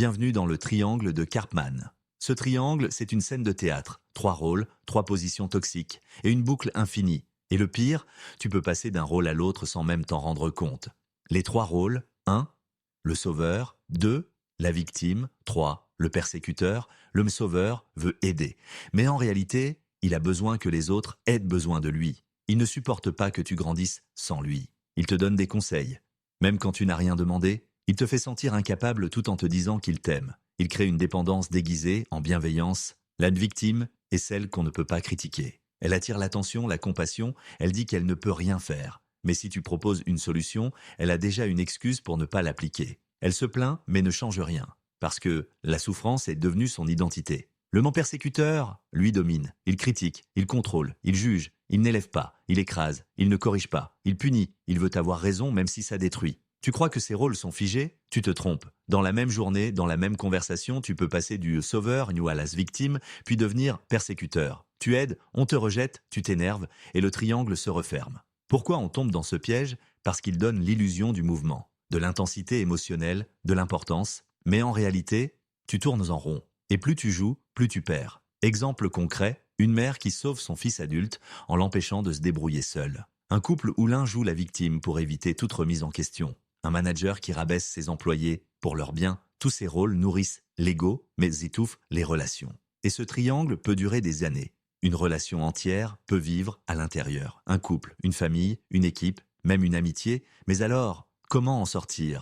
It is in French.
Bienvenue dans le triangle de Karpman. Ce triangle, c'est une scène de théâtre. 3 rôles, 3 positions toxiques et une boucle infinie. Et le pire, tu peux passer d'un rôle à l'autre sans même t'en rendre compte. Les 3 rôles, 1. Le sauveur, 2. La victime, 3. Le persécuteur, le sauveur veut aider. Mais en réalité, il a besoin que les autres aient besoin de lui. Il ne supporte pas que tu grandisses sans lui. Il te donne des conseils. Même quand tu n'as rien demandé, il te fait sentir incapable tout en te disant qu'il t'aime. Il crée une dépendance déguisée en bienveillance. La victime est celle qu'on ne peut pas critiquer. Elle attire l'attention, la compassion, elle dit qu'elle ne peut rien faire. Mais si tu proposes une solution, elle a déjà une excuse pour ne pas l'appliquer. Elle se plaint mais ne change rien, parce que la souffrance est devenue son identité. Le mot persécuteur, lui, domine. Il critique, il contrôle, il juge, il n'élève pas, il écrase, il ne corrige pas, il punit, il veut avoir raison même si ça détruit. Tu crois que ces rôles sont figés? Tu te trompes. Dans la même journée, dans la même conversation, tu peux passer du sauveur, à la victime, puis devenir persécuteur. Tu aides, on te rejette, tu t'énerves, et le triangle se referme. Pourquoi on tombe dans ce piège? Parce qu'il donne l'illusion du mouvement, de l'intensité émotionnelle, de l'importance, mais en réalité, tu tournes en rond. Et plus tu joues, plus tu perds. Exemple concret, une mère qui sauve son fils adulte en l'empêchant de se débrouiller seul. Un couple où l'un joue la victime pour éviter toute remise en question. Un manager qui rabaisse ses employés pour leur bien. Tous ces rôles nourrissent l'ego, mais étouffent les relations. Et ce triangle peut durer des années. Une relation entière peut vivre à l'intérieur. Un couple, une famille, une équipe, même une amitié. Mais alors, comment en sortir ?